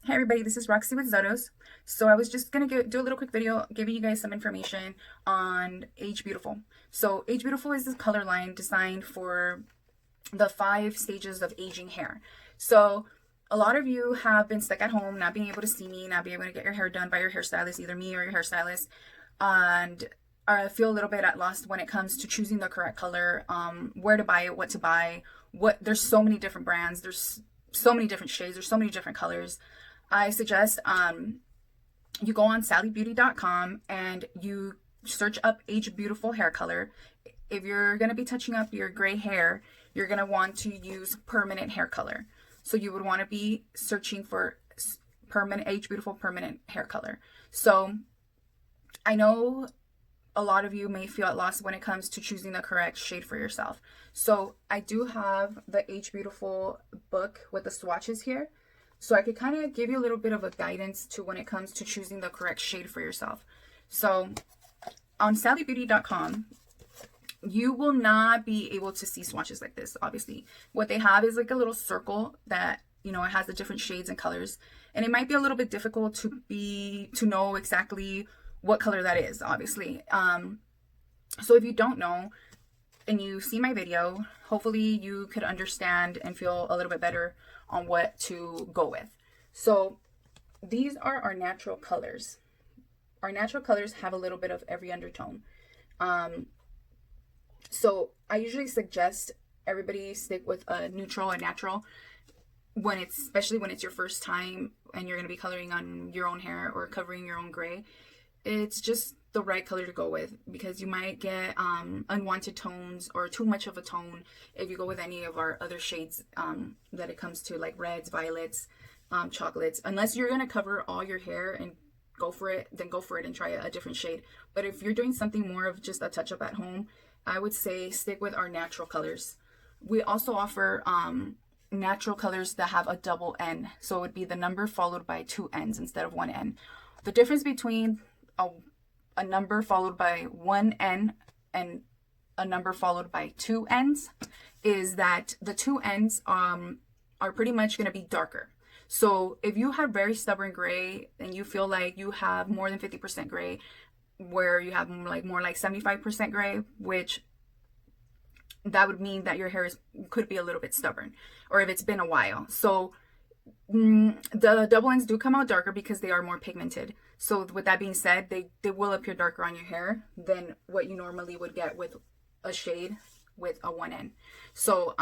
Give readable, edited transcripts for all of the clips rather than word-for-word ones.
Hey everybody, this is Roxy with Zotos. So I was just gonna do a little quick video giving you guys some information on Agebeautiful. So Agebeautiful is this color line designed for the 5 stages of aging hair. So a lot of you have been stuck at home, not being able to see me, not being able to get your hair done by your hairstylist, either me or your hairstylist, and I feel a little bit at lost when it comes to choosing the correct color, where to buy it, what to buy. There's so many different brands, there's so many different shades, there's so many different colors. I suggest you go on sallybeauty.com and you search up Agebeautiful hair color. If you're going to be touching up your gray hair, you're going to want to use permanent hair color. So you would want to be searching for permanent Agebeautiful permanent hair color. So I know a lot of you may feel at loss when it comes to choosing the correct shade for yourself. So I do have the Agebeautiful book with the swatches here. So I could kind of give you a little bit of a guidance to when it comes to choosing the correct shade for yourself. So on sallybeauty.com, you will not be able to see swatches like this, obviously. What they have is like a little circle that, it has the different shades and colors. And it might be a little bit difficult to know exactly what color that is, obviously. So if you don't know and you see my video, hopefully you could understand and feel a little bit better on what to go with. So these are our natural colors. Our natural colors have a little bit of every undertone. So I usually suggest everybody stick with a neutral and natural especially when it's your first time and you're going to be coloring on your own hair or covering your own gray. It's just the right color to go with, because you might get unwanted tones or too much of a tone if you go with any of our other shades that it comes to, like reds, violets, chocolates. Unless you're going to cover all your hair and go for it, then go for it and try a different shade. But if you're doing something more of just a touch up at home, I would say stick with our natural colors. We also offer natural colors that have a double N. So it would be the number followed by 2 N's instead of 1 N. The difference between a number followed by 1 N and a number followed by 2 N's is that the 2 N's are pretty much going to be darker. So if you have very stubborn gray and you feel like you have more than 50% gray, where you have more like 75% gray, which that would mean that your hair could be a little bit stubborn, or if it's been a while. So the double N's do come out darker because they are more pigmented. So with that being said, they will appear darker on your hair than what you normally would get with a shade with a 1N. So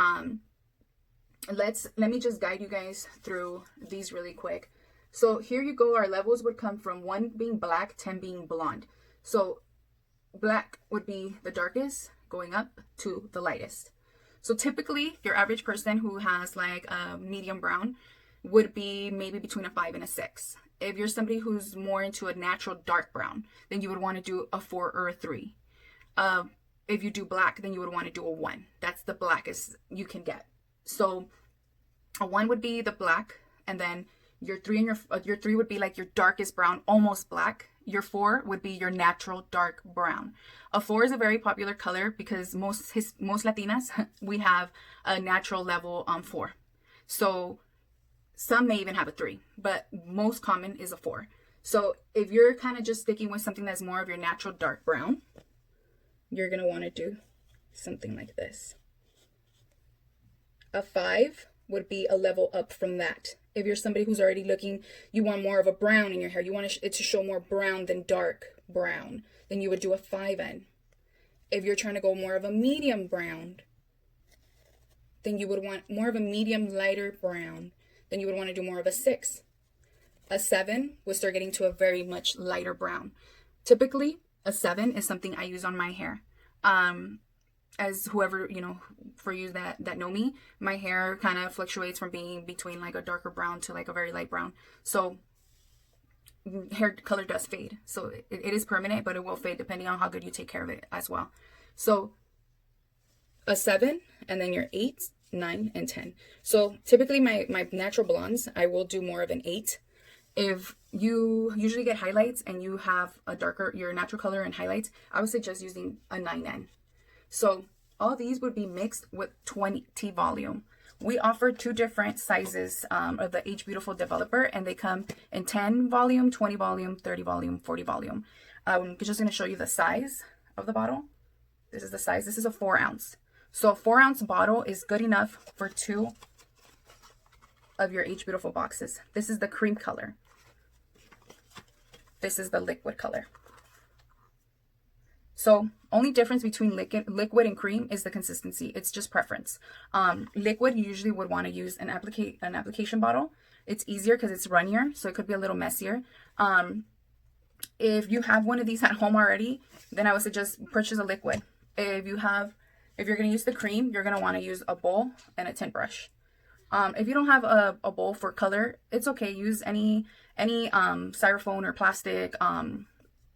let me just guide you guys through these really quick. So here you go. Our levels would come from 1 being black, 10 being blonde. So black would be the darkest, going up to the lightest. So typically your average person who has like a medium brown would be maybe between a 5 and a 6. If you're somebody who's more into a natural dark brown, then you would want to do a 4 or a 3. If you do black, then you would want to do a 1. That's the blackest you can get. So a 1 would be the black, and then your 3 and your 3 would be like your darkest brown, almost black. Your 4 would be your natural dark brown. A 4 is a very popular color because most Latinas, we have a natural level 4. So some may even have a 3, but most common is a 4. So if you're kind of just sticking with something that's more of your natural dark brown, you're going to want to do something like this. A 5 would be a level up from that. If you're somebody who's already you want more of a brown in your hair, you want it to show more brown than dark brown, then you would do a 5N. If you're trying to go more of a medium brown, then you would want more of a medium lighter brown, then you would want to do more of a 6. A 7 would start getting to a very much lighter brown. Typically, a 7 is something I use on my hair. As whoever, for you that know me, my hair kind of fluctuates from being between like a darker brown to like a very light brown. So hair color does fade. So it is permanent, but it will fade depending on how good you take care of it as well. So a 7, and then your 8, 9, and 10. So typically my natural blondes, I will do more of an 8. If you usually get highlights and you have your natural color and highlights, I would suggest using a 9N. So all these would be mixed with 20 volume. We offer 2 different sizes of the Agebeautiful developer, and they come in 10 volume, 20 volume, 30 volume, 40 volume. I'm just going to show you the size of the bottle. This is the size. This is a 4 ounce. So a 4 ounce bottle is good enough for 2 of your Agebeautiful boxes. This is the cream color. This is the liquid color. So only difference between liquid and cream is the consistency. It's just preference. Liquid, you usually would want to use an application bottle. It's easier because it's runnier, so it could be a little messier. If you have one of these at home already, then I would suggest purchase a liquid. If you're going to use the cream, you're going to want to use a bowl and a tint brush. If you don't have a bowl for color, it's okay. Use any styrofoam or plastic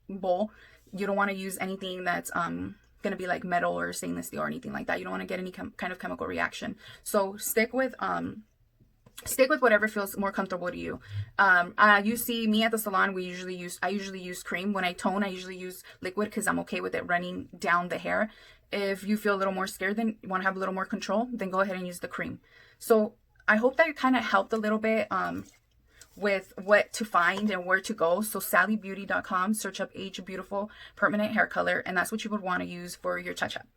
bowl. You don't want to use anything that's going to be like metal or stainless steel or anything like that. You don't want to get any kind of chemical reaction. So stick with whatever feels more comfortable to you. You see me at the salon, I usually use cream. When I tone, I usually use liquid because I'm okay with it running down the hair. If you feel a little more scared, then you want to have a little more control, then go ahead and use the cream. So I hope that kind of helped a little bit with what to find and where to go. So sallybeauty.com, search up Agebeautiful permanent hair color, and that's what you would want to use for your touch-up.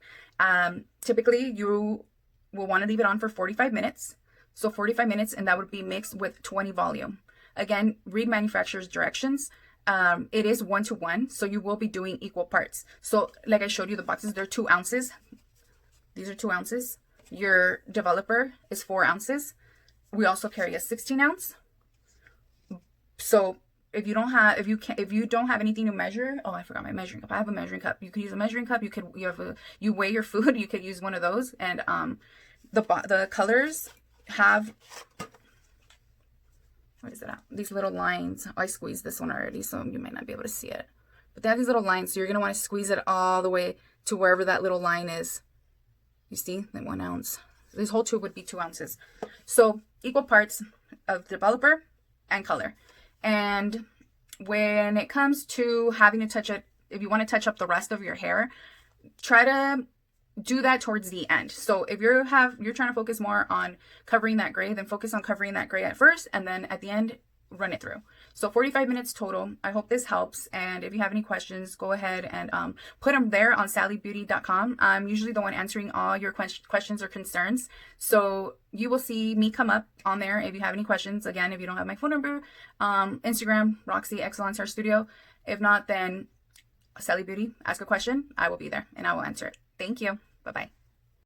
Typically, you will want to leave it on for 45 minutes. So 45 minutes, and that would be mixed with 20 volume. Again, read manufacturer's directions. It is 1-to-1, so you will be doing equal parts. So like I showed you, the boxes, they're 2 ounces. These are 2 ounces. Your developer is 4 ounces. We also carry a 16 ounce. So if you don't have anything to measure, oh, I forgot my measuring cup. I have a measuring cup. You could use a measuring cup. You weigh your food. You could use one of those. And the colors have, what is it at? These little lines. Oh, I squeezed this one already, so you might not be able to see it. But they have these little lines, so you're gonna want to squeeze it all the way to wherever that little line is. You see, like 1 ounce. This whole tube would be 2 ounces. So equal parts of developer and color. And when it comes to having to touch it, if you want to touch up the rest of your hair, try to do that towards the end. So if you're trying to focus more on covering that gray, then focus on covering that gray at first, and then at the end, run it through. So 45 minutes total. I hope this helps. And if you have any questions, go ahead and put them there on sallybeauty.com. I'm usually the one answering all your questions or concerns. So you will see me come up on there if you have any questions. Again, if you don't have my phone number, Instagram, Roxy Excellence Hair Studio. If not, then Sally Beauty, ask a question. I will be there and I will answer it. Thank you. Bye-bye.